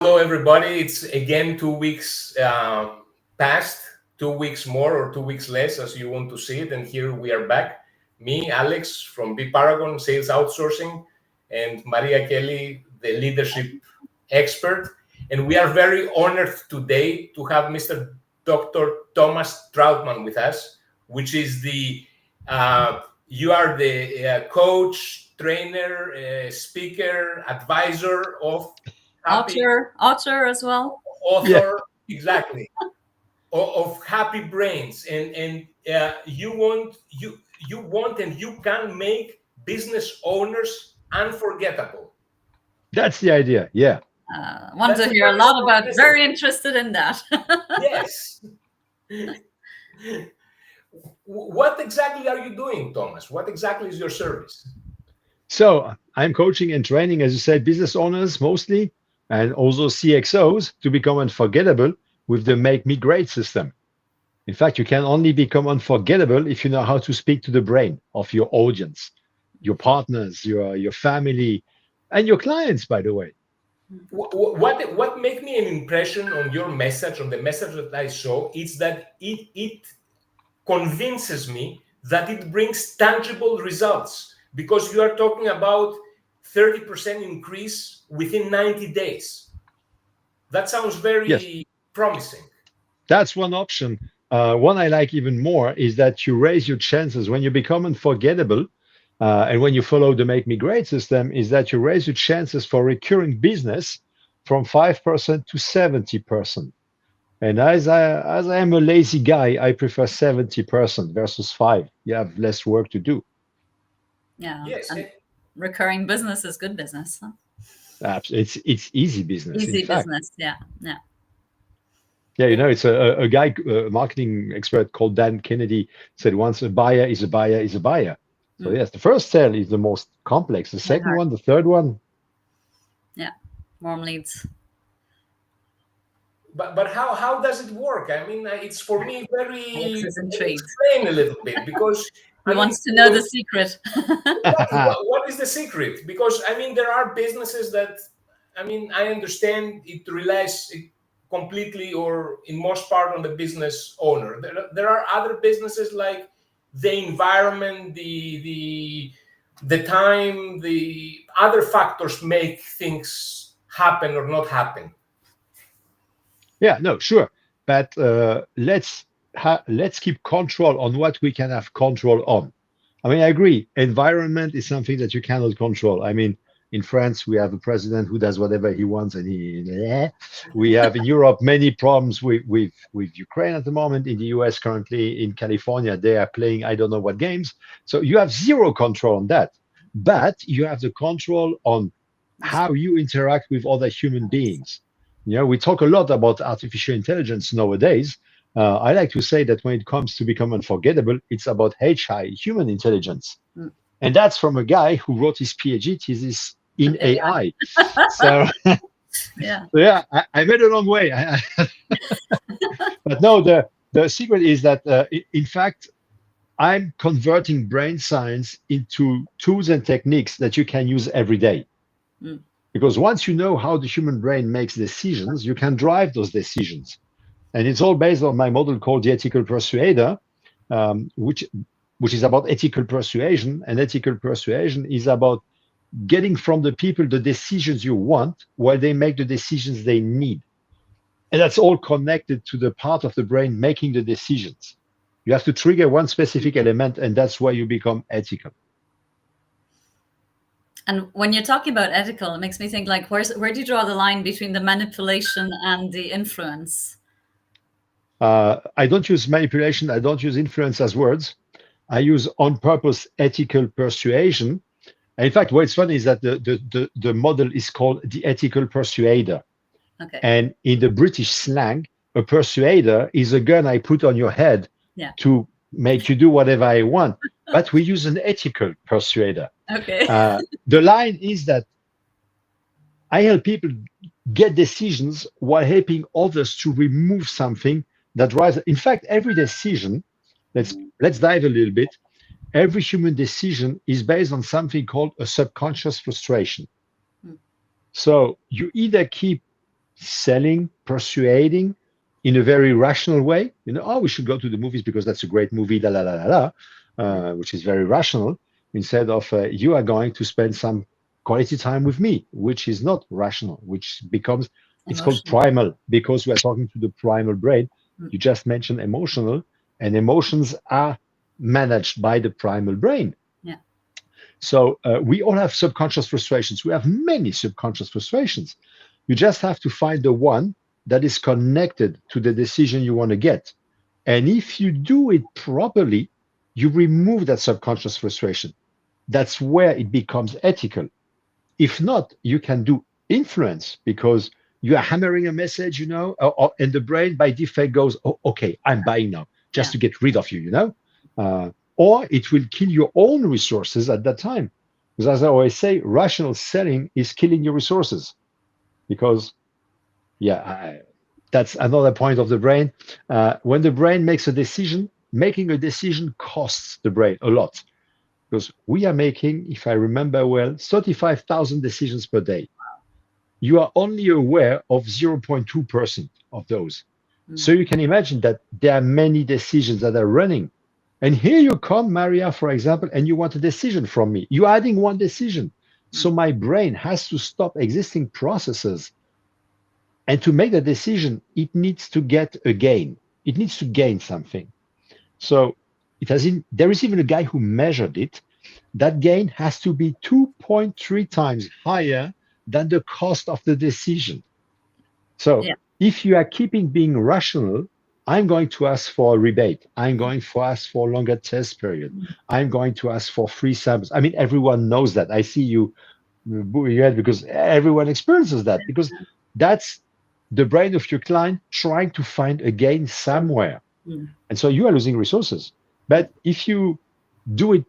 Hello, everybody. It's again 2 weeks past, 2 weeks more or 2 weeks less, as you want to see it. And here we are back. Me, Alex from B Paragon Sales Outsourcing, and Maria Kelly, the leadership expert. And we are very honored today to have Mr. Dr. Thomas Troutman with us, which is you are the coach, trainer, speaker, advisor of author as well. Author, yeah. Exactly, of Happy Brains, and you want and you can make business owners unforgettable. That's the idea. Yeah. Want to hear a lot about. Very interested in that. Yes. What exactly are you doing, Thomas? What exactly is your service? So I'm coaching and training, as you said, business owners mostly, and also CXOs to become unforgettable with the Make Me Great system. In fact, you can only become unforgettable if you know how to speak to the brain of your audience, your partners, your family, and your clients, by the way. What made me an impression on your message, on the message that I saw, is that it convinces me that it brings tangible results, because you are talking about 30% increase within 90 days. That sounds very promising. That's one option. One I like even more is that you raise your chances when you become unforgettable. And when you follow the Make Me Great system, is that you raise your chances for recurring business from 5% to 70%. And as I am a lazy guy, I prefer 70% versus 5. You have less work to do. Yeah. Yes. And recurring business is good business. Huh? Absolutely. It's easy business. Easy business. Yeah. Yeah. Yeah, you know, it's a guy, a marketing expert called Dan Kennedy said once, a buyer is a buyer is a buyer. So yes, the first sale is the most complex. The second one, the third one. Yeah, warm leads. But how does it work? I mean, it's for me very intrigued. Explain a little bit, because he wants to know the secret. What is the secret? Because I mean, there are businesses that, I mean, I understand it relies completely or in most part on the business owner. There are other businesses like the environment, the time, the other factors make things happen or not happen. Yeah, no, sure. But let's keep control on what we can have control on. I mean, I agree. Environment is something that you cannot control. I mean, in France, we have a president who does whatever he wants, and we have in Europe many problems with Ukraine at the moment. In the US currently, in California, they are playing I don't know what games. So you have zero control on that, but you have the control on how you interact with other human beings. You know, we talk a lot about artificial intelligence nowadays. I like to say that when it comes to become unforgettable, it's about HI, human intelligence. And that's from a guy who wrote his PhD thesis in AI. So, yeah, I made a long way. But no, the secret is that, in fact, I'm converting brain science into tools and techniques that you can use every day. Because once you know how the human brain makes decisions, you can drive those decisions. And it's all based on my model called the ethical persuader, which is about ethical persuasion. And ethical persuasion is about getting from the people the decisions you want while they make the decisions they need. And that's all connected to the part of the brain making the decisions. You have to trigger one specific element, and that's why you become ethical. And when you're talking about ethical, it makes me think, like, where do you draw the line between the manipulation and the influence? I don't use manipulation. I don't use influence as words. I use on purpose ethical persuasion. And in fact, what's funny is that the model is called the ethical persuader. Okay. And in the British slang, a persuader is a gun I put on your head to make you do whatever I want. But we use an ethical persuader. Okay. The line is that I help people get decisions while helping others to remove something that rises. In fact, every decision, let's dive a little bit. Every human decision is based on something called a subconscious frustration. So you either keep selling, persuading in a very rational way. Oh, we should go to the movies because that's a great movie, la la la la la, which is very rational. Instead of you are going to spend some quality time with me, which is not rational, which becomes it's called Emotional. primal because we are talking to the primal brain. Mm. You just mentioned emotional, and emotions are managed by the primal brain. Yeah. So we all have subconscious frustrations. We have many subconscious frustrations. You just have to find the one that is connected to the decision you want to get. And if you do it properly, you remove that subconscious frustration. That's where it becomes ethical. If not, you can do influence because you are hammering a message, and the brain by default goes, oh, okay, I'm buying now, just Yeah. to get rid of you, or it will kill your own resources at that time. Because as I always say, rational selling is killing your resources because, that's another point of the brain. When the brain makes a decision, making a decision costs the brain a lot because we are making, if I remember well, 35,000 decisions per day. You are only aware of 0.2% of those. So you can imagine that there are many decisions that are running. And here you come, Maria, for example, and you want a decision from me. You're adding one decision. So my brain has to stop existing processes. And to make the decision, it needs to get a gain. It needs to gain something. So there is even a guy who measured it. That gain has to be 2.3 times higher than the cost of the decision. So Yeah. if you are keeping being rational, I'm going to ask for a rebate. I'm going to ask for a longer test period. I'm going to ask for free samples. I mean, everyone knows that. I see you booing your head because everyone experiences that because that's the brain of your client trying to find a gain somewhere. And so you are losing resources. But if you do it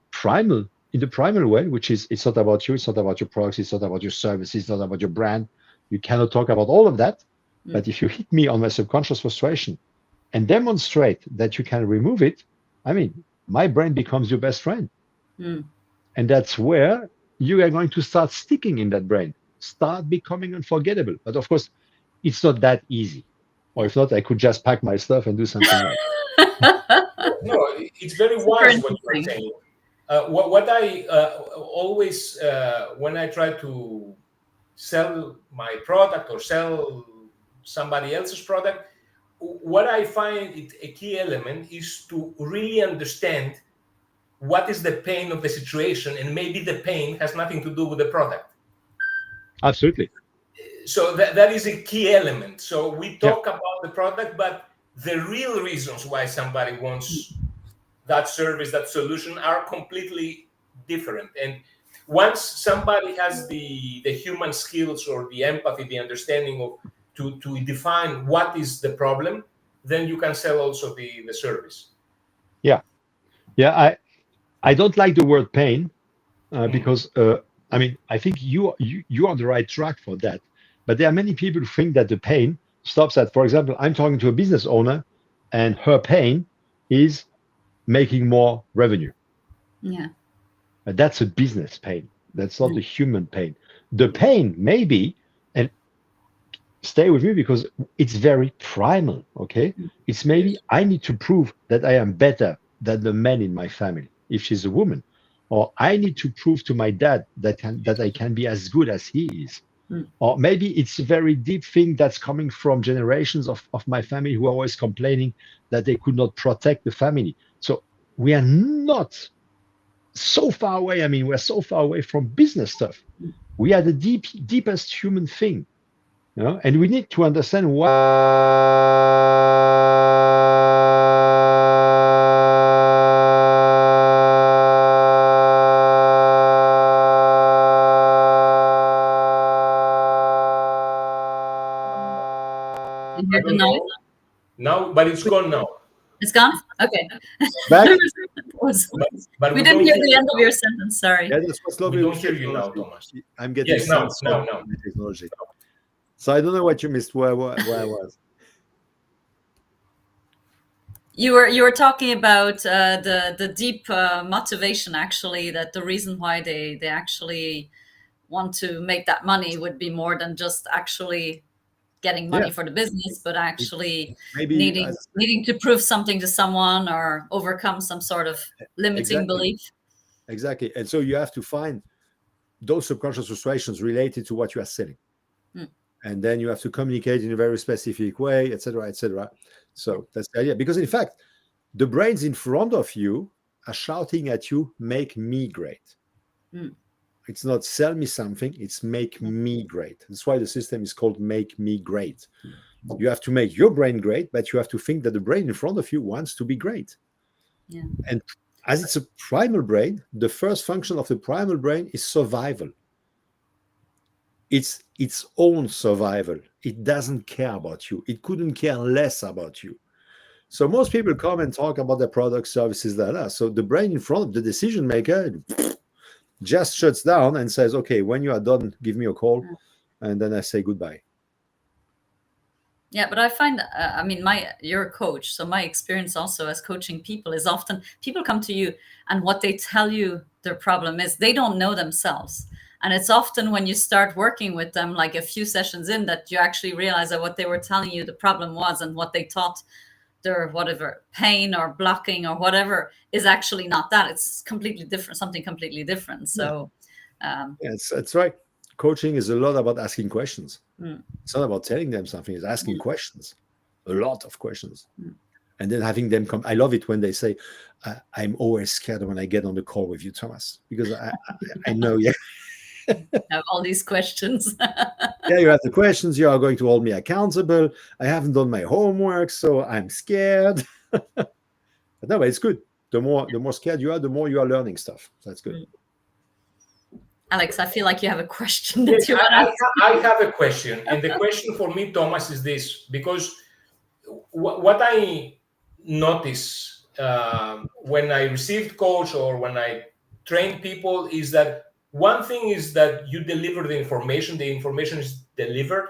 in the primal way, which is it's not about you, it's not about your products, it's not about your services, it's not about your brand. You cannot talk about all of that. But if you hit me on my subconscious frustration and demonstrate that you can remove it, I mean, my brain becomes your best friend. And that's where you are going to start sticking in that brain, start becoming unforgettable. But of course, it's not that easy. Or if not, I could just pack my stuff and do something else. No, it's very Super wise what you are interesting. saying. What I always, when I try to sell my product or sell somebody else's product, what I find a key element is to really understand what is the pain of the situation, and maybe the pain has nothing to do with the product. Absolutely. So that is a key element. So we Yeah. talk about the product, but the real reasons why somebody wants that service, that solution, are completely different. And once somebody has the human skills or the empathy, the understanding of to define what is the problem, then you can sell also the service. Yeah. Yeah. I don't like the word pain because I mean I think you're on the right track for that. But there are many people who think that the pain stops at, for example, I'm talking to a business owner and her pain is making more revenue. Yeah. That's a business pain. That's not a human pain. The pain maybe, and stay with me because it's very primal, okay? It's maybe Yes. I need to prove that I am better than the man in my family, if she's a woman. Or I need to prove to my dad that I can be as good as he is. Or maybe it's a very deep thing that's coming from generations of my family who are always complaining that they could not protect the family. So we are not so far away. I mean, we're so far away from business stuff. We are the deepest human thing, and we need to understand why. You I hear the don't noise? know now, but it's gone now. It's gone? Okay. Back? But We we didn't don't hear hear the you end of now. your sentence, sorry. Yeah, this was We lovely don't with hear you now, technology. Thomas. I'm getting Yes, now, some now. technology. So I don't know what you missed. Where I was. You were talking about the deep motivation, actually, that the reason why they actually want to make that money would be more than just actually getting money for the business, but actually maybe needing to prove something to someone or overcome some sort of limiting belief. Exactly. And so you have to find those subconscious frustrations related to what you are selling. And then you have to communicate in a very specific way, etc., etc. So that's the idea. Because in fact, the brains in front of you are shouting at you, make me great. It's not sell me something, it's make me great. That's why the system is called make me great. You have to make your brain great, but you have to think that the brain in front of you wants to be great. Yeah. And as it's a primal brain, the first function of the primal brain is survival. It's its own survival. It doesn't care about you. It couldn't care less about you. So most people come and talk about their products, services, that. So the brain in front of the decision maker just shuts down and says, okay, when you are done, give me a call. And then I say goodbye. Yeah, but I find, I mean, you're a coach, so my experience also as coaching people is often people come to you and what they tell you their problem is, they don't know themselves. And it's often when you start working with them, like a few sessions in, that you actually realize that what they were telling you the problem was, and what they thought their whatever pain or blocking or whatever is actually not that. It's completely different, something completely different. So that's right. Coaching is a lot about asking questions. It's not about telling them something. It's asking questions, a lot of questions, and then having them come. I love it when they say, I'm always scared when I get on the call with you, Thomas, because I know have all these questions. Yeah, you have the questions. You are going to hold me accountable. I haven't done my homework, so I'm scared. But no, but it's good. The more scared you are, the more you are learning stuff. So that's good. Alex, I feel like you have a question that you want to ask. I have a question. And the question for me, Thomas, is this. Because what I notice when I received coach or when I train people is that one thing is that you deliver the information is delivered.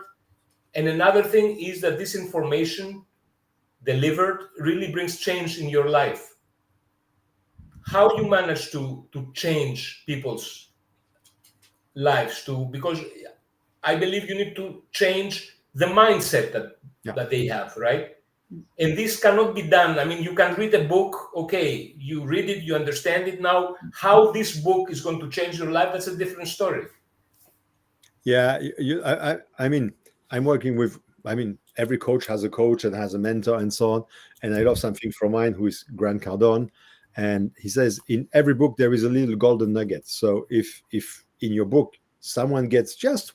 And another thing is that this information delivered really brings change in your life. How you manage to change people's lives because I believe you need to change the mindset that they have, right? And this cannot be done. I mean, you can read a book, okay, you read it, you understand it now. How this book is going to change your life, that's a different story. Yeah, I mean, I'm working with, every coach has a coach and has a mentor and so on. And I love something from mine, who is Grant Cardone. And he says, in every book, there is a little golden nugget. So if in your book, someone gets just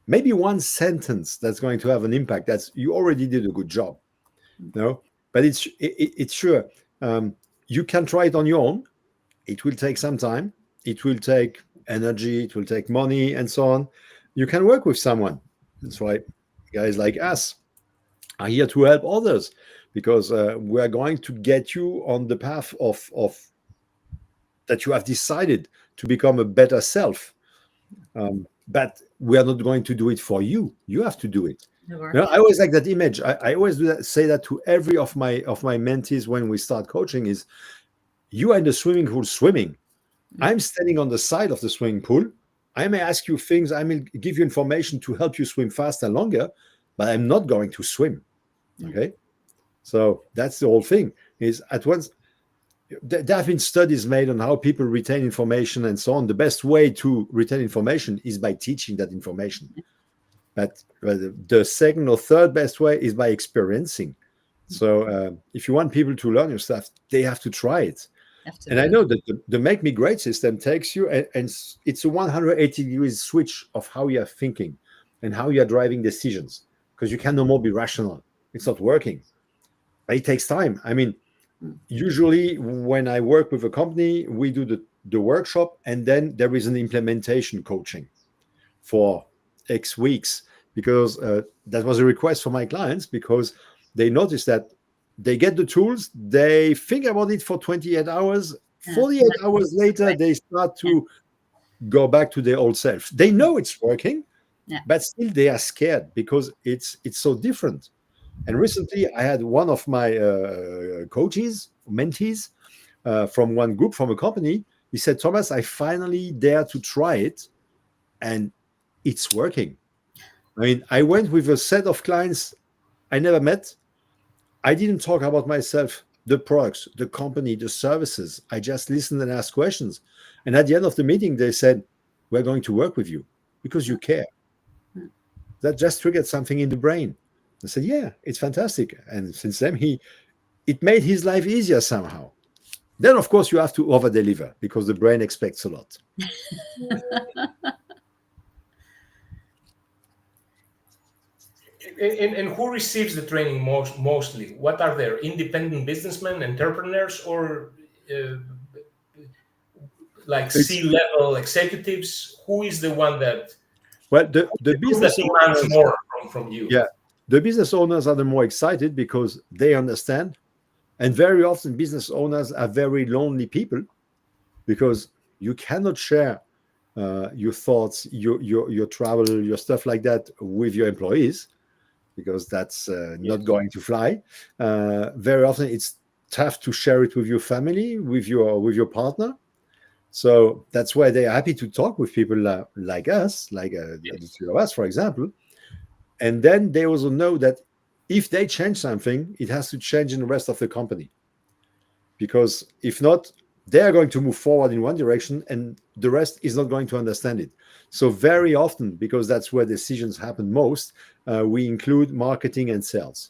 maybe one sentence that's going to have an impact, you already did a good job. No, but it's sure. You can try it on your own. It will take some time. It will take energy. It will take money and so on. You can work with someone. That's why guys like us are here to help others, because we are going to get you on the path of that you have decided to become a better self. But we are not going to do it for you. You have to do it. I always like that image. I always say that to every of my mentees when we start coaching is, you are in the swimming pool swimming. I'm standing on the side of the swimming pool. I may ask you things. I may give you information to help you swim faster and longer, but I'm not going to swim. Okay. So that's the whole thing is, at once, there have been studies made on how people retain information and so on. The best way to retain information is by teaching that information. But the second or third best way is by experiencing. So if you want people to learn your stuff, they have to try it. And I know that the Make Me Great system takes you, and it's a 180 degrees switch of how you are thinking and how you are driving decisions, because you can no more be rational. It's not working. But it takes time. I mean, usually when I work with a company, we do the workshop, and then there is an implementation coaching for X weeks, because that was a request from my clients, because they noticed that they get the tools, they think about it for 28 hours, 48 hours later, they start to go back to their old self. They know it's working, but still they are scared because it's so different. And recently I had one of my mentees from one group, from a company. He said, Thomas, I finally dare to try it, and it's working. I mean, I went with a set of clients I never met. I didn't talk about myself, the products, the company, the services. I just listened and asked questions. And at the end of the meeting, they said, "We're going to work with you because you care." That just triggered something in the brain. I said, "Yeah, it's fantastic." And since then, it made his life easier somehow. Then, of course, you have to over deliver because the brain expects a lot. And who receives the training mostly? What are there? Independent businessmen, entrepreneurs, or like C-level executives? Who is the one that Well, the business demands owners, more from you? yeah, the business owners are the more excited because they understand. And very often, business owners are very lonely people because you cannot share your thoughts, your travel, your stuff like that with your employees because that's not going to fly. Very often, it's tough to share it with your family, with your partner. So that's why they are happy to talk with people like us, like the two of us, for example. And then they also know that if they change something, it has to change in the rest of the company. Because if not, they are going to move forward in one direction and the rest is not going to understand it. So very often, because that's where decisions happen most, we include marketing and sales.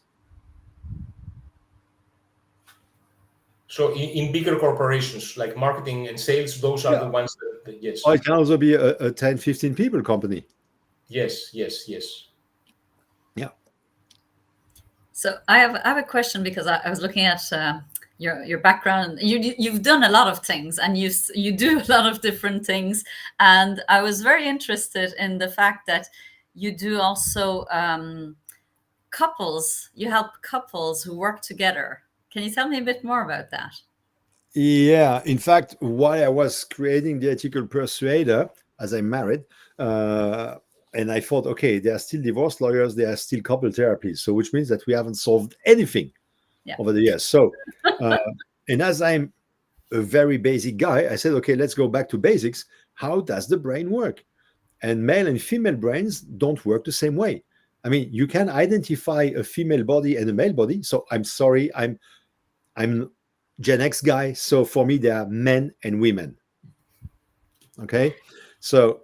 So in bigger corporations like marketing and sales, those are the ones that yes. Or it can also be a 10, 15 people company. Yes. Yeah. So I have a question because I was looking at your background. You've done a lot of things, and you do a lot of different things. And I was very interested in the fact that you do also couples. You help couples who work together. Can you tell me a bit more about that? Yeah, in fact, while I was creating the Ethical Persuader, as I'm married, and I thought, okay, they are still divorce lawyers, they are still couple therapies, so which means that we haven't solved anything over the years. So, and as I'm a very basic guy, I said, okay, let's go back to basics. How does the brain work? And male and female brains don't work the same way. I mean, you can identify a female body and a male body. So I'm sorry, I'm Gen X guy. So for me, there are men and women. Okay. So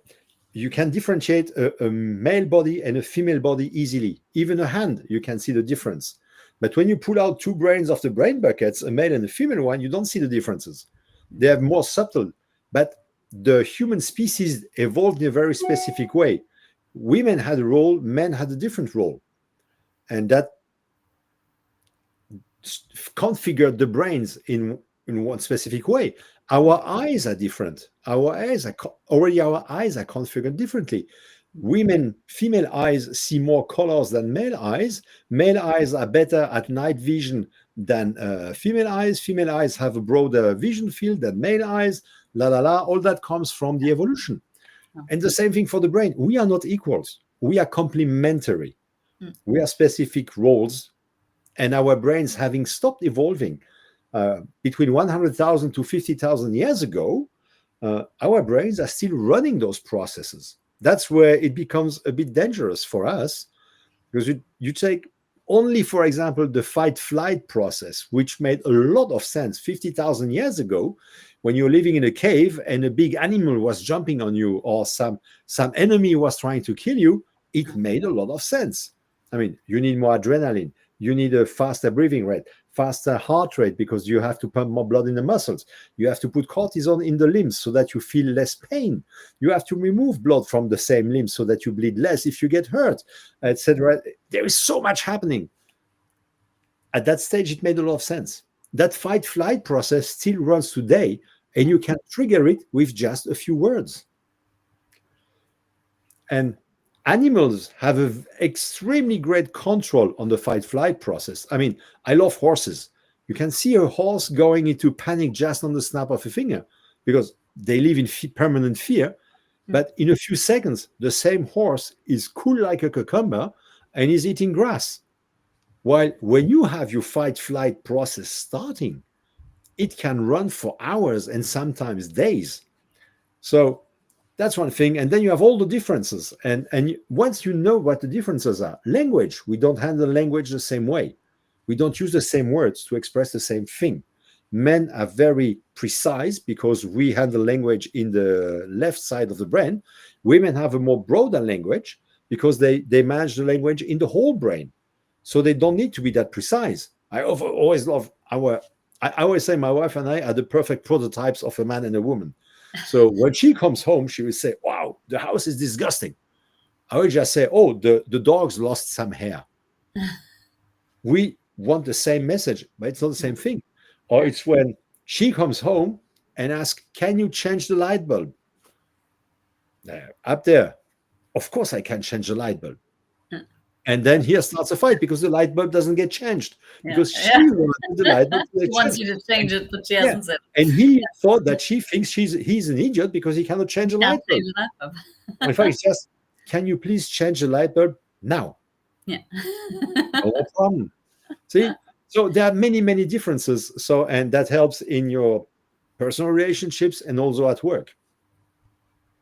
you can differentiate a male body and a female body easily. Even a hand, you can see the difference. But when you pull out two brains of the brain buckets, a male and a female one, you don't see the differences. They are more subtle. But the human species evolved in a very specific way. Women had a role, men had a different role. And that configured the brains in one specific way. Our eyes are different. Our eyes are configured differently. Female eyes see more colors than male eyes. Male eyes are better at night vision than female eyes. Female eyes have a broader vision field than male eyes. All that comes from the evolution. And the same thing for the brain. We are not equals. We are complementary. We are specific roles. And our brains, having stopped evolving between 100,000 to 50,000 years ago, our brains are still running those processes. That's where it becomes a bit dangerous for us, because you take only, for example, the fight-flight process, which made a lot of sense 50,000 years ago, when you're living in a cave and a big animal was jumping on you, or some enemy was trying to kill you. It made a lot of sense. I mean, you need more adrenaline. You need a faster breathing rate, faster heart rate, because you have to pump more blood in the muscles. You have to put cortisone in the limbs so that you feel less pain. You have to remove blood from the same limbs so that you bleed less if you get hurt, etc. There is so much happening. At that stage, it made a lot of sense. That fight-flight process still runs today, and you can trigger it with just a few words. And animals have an extremely great control on the fight-flight process. I mean, I love horses. You can see a horse going into panic just on the snap of a finger because they live in permanent fear. But in a few seconds, the same horse is cool like a cucumber and is eating grass. While when you have your fight-flight process starting, it can run for hours and sometimes days. So That's one thing. And then you have all the differences. And once you know what the differences are, language, we don't handle language the same way. We don't use the same words to express the same thing. Men are very precise because we handle language in the left side of the brain. Women have a more broader language because they manage the language in the whole brain. So they don't need to be that precise. I always love I always say my wife and I are the perfect prototypes of a man and a woman. So when she comes home, she will say, wow, the house is disgusting. I will just say, oh, the dog's lost some hair. We want the same message, but it's not the same thing. Or it's when she comes home and asks, can you change the light bulb? Up there, of course I can change the light bulb. And then here starts a fight because the light bulb doesn't get changed because she wanted the light bulb to He get wants changed. you to change it, but she hasn't said. And he thought that she thinks he's an idiot because he cannot change the light bulb. Change the light bulb. In fact, it's just, can you please change the light bulb now? Yeah. No problem. See? So there are many, many differences. So, and that helps in your personal relationships and also at work.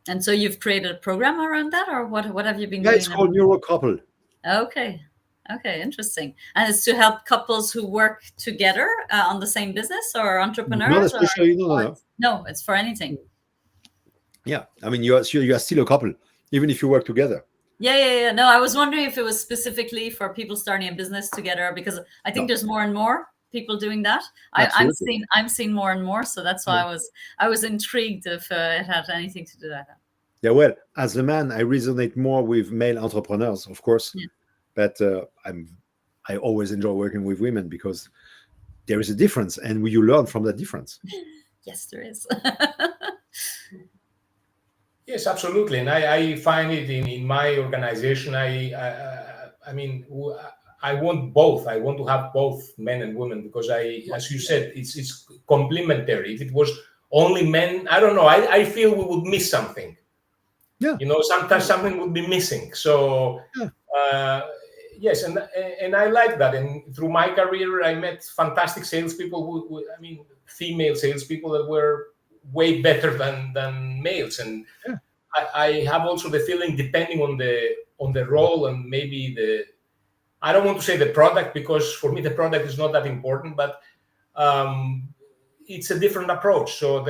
And so you've created a program around that, or what have you been Yeah, doing? it's called Neurocouple. Okay, interesting. And it's to help couples who work together on the same business or entrepreneurs. Not especially, no. No, it's for anything. Yeah, I mean, you are still a couple, even if you work together. Yeah. No, I was wondering if it was specifically for people starting a business together, because I think there's more and more people doing that. I'm seeing more and more, so that's why I was intrigued if it had anything to do with that. Yeah, well, as a man, I resonate more with male entrepreneurs, of course, but I always enjoy working with women because there is a difference, and you learn from that difference. Yes, there is. Yes, absolutely, and I find it in my organization. I mean, I want both. I want to have both men and women because as you said, it's complementary. If it was only men, I don't know. I feel we would miss something. Yeah. You know, sometimes something would be missing. So yes, and I like that. And through my career, I met fantastic salespeople. I mean, female salespeople that were way better than males. And I have also the feeling, depending on the role and maybe I don't want to say the product because for me the product is not that important, but it's a different approach. So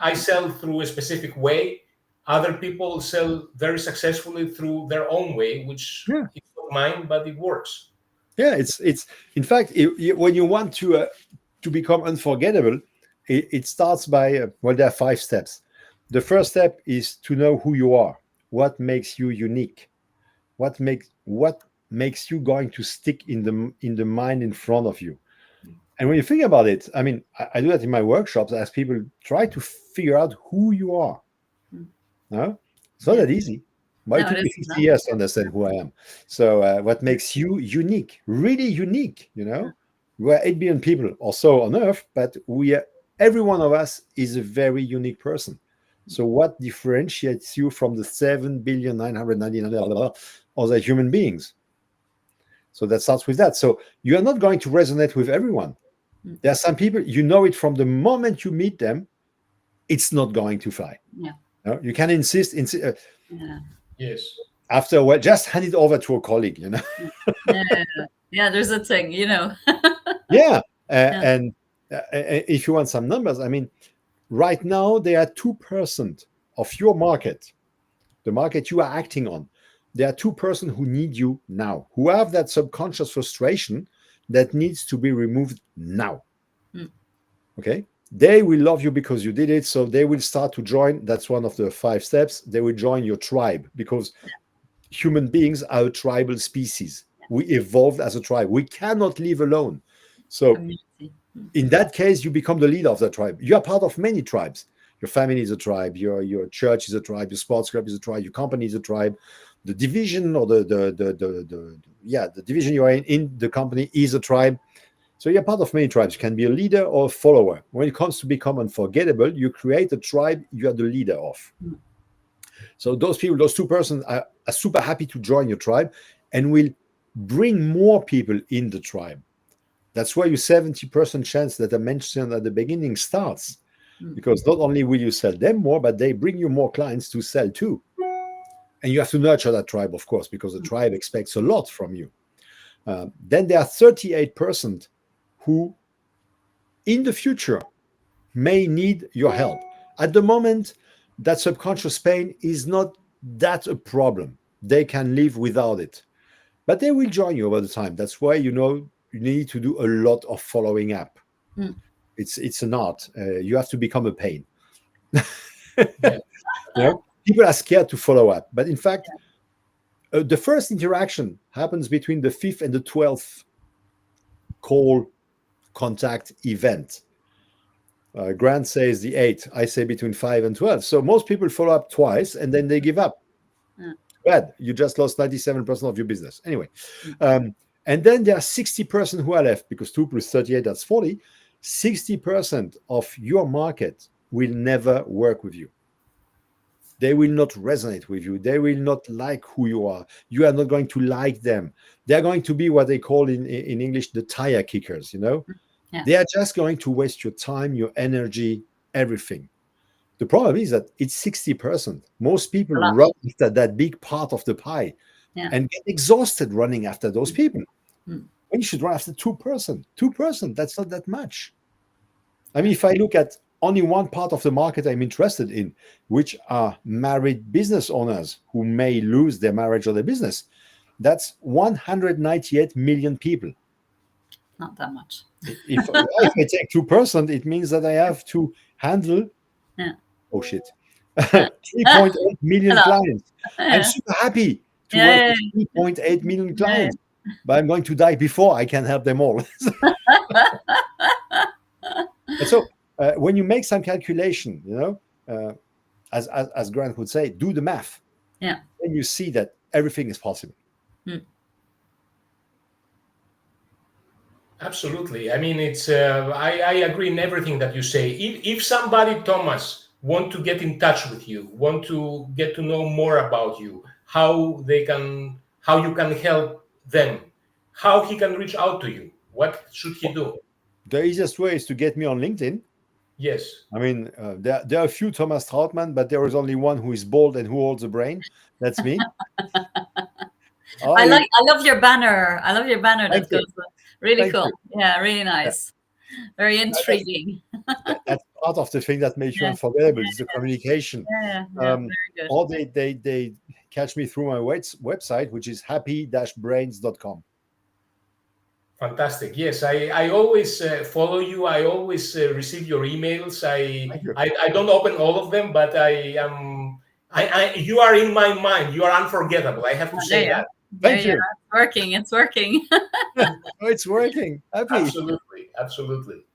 I sell through a specific way. Other people sell very successfully through their own way, which is not mine, but it works. Yeah, it's in fact, when you want to become unforgettable, it starts by there are 5 steps. The first step is to know who you are, what makes you unique, what makes you going to stick in the mind in front of you. And when you think about it, I mean, I do that in my workshops as people try to figure out who you are. No, it's not that easy. But it took me 50 years to understand who I am. So what makes you unique, really unique, you know? We're 8 billion people or so on Earth, but every one of us is a very unique person. So what differentiates you from the 7,999,000 other human beings? So that starts with that. So you are not going to resonate with everyone. There are some people, you know it from the moment you meet them, it's not going to fly. Yeah. No, you can insist. Yes. After a while, just hand it over to a colleague, you know. Yeah, there's a thing, you know. And if you want some numbers, I mean, right now there are 2% of your market, the market you are acting on. There are 2% who need you now, who have that subconscious frustration that needs to be removed now. Okay. They will love you because you did it. So they will start to join. That's one of the 5 steps. They will join your tribe because human beings are a tribal species. We evolved as a tribe. We cannot live alone. So in that case, you become the leader of that tribe. You are part of many tribes. Your family is a tribe. Your church is a tribe. Your sports club is a tribe. Your company is a tribe. The division or the division you are in the company is a tribe. So you're part of many tribes. You can be a leader or a follower. When it comes to become unforgettable, you create a tribe you are the leader of. So those people, those 2% are super happy to join your tribe and will bring more people in the tribe. That's where your 70% chance that I mentioned at the beginning starts. because not only will you sell them more, but they bring you more clients to sell too. And you have to nurture that tribe, of course, because the tribe expects a lot from you. Then there are 38% who, in the future, may need your help. At the moment, that subconscious pain is not that a problem. They can live without it. But they will join you over the time. That's why, you need to do a lot of following up. It's an art. You have to become a pain. People are scared to follow up. But in fact, the first interaction happens between the 5th and the 12th call contact event. Grant says the 8th. I say between 5 and 12. So most people follow up twice and then they give up. Bad. You just lost 97% of your business. Anyway. And then there are 60% who are left, because 2 plus 38, that's 40. 60% of your market will never work with you. They will not resonate with you. They will not like who you are. You are not going to like them. They're going to be what they call in English the tire kickers, They are just going to waste your time, your energy, everything. The problem is that it's 60%. Most people run after that big part of the pie and get exhausted running after those people. When you should run after 2%. 2%, that's not that much. I mean, if I look at only one part of the market I'm interested in, which are married business owners who may lose their marriage or their business, that's 198 million people. Not that much. If I take 2%, it means that I have to handle 3.8 million clients. I'm super happy to work with 3.8 million clients, but I'm going to die before I can help them all. And so when you make some calculation, as Grant would say, do the math. Then you see that everything is possible. Absolutely. I mean, it's I agree in everything that you say. If somebody, Thomas, want to get in touch with you, want to get to know more about you, how you can help them, how he can reach out to you, what should he do? The easiest way is to get me on LinkedIn. Yes. I mean, there are a few Thomas Trautmann, but there is only one who is bold and who holds a brain. That's me. I love your banner. I love your banner. That goes really cool. Yeah, really nice. Very intriguing. That's part of the thing that makes you unforgettable. Is the communication. Very good. Or they catch me through my website, which is happy-brains.com. Fantastic. Yes, I always follow you. I always receive your emails. I don't open all of them, but you are in my mind. You are unforgettable. I have to say that. Thank you. It's working. It's working. It's working. Happy. Absolutely.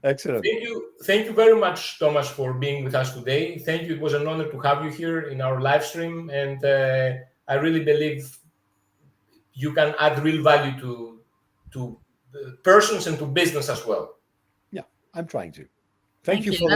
Excellent. Thank you very much, Thomas, for being with us today. Thank you. It was an honor to have you here in our live stream, and I really believe you can add real value to persons and to business as well. Yeah, I'm trying to. Thank you for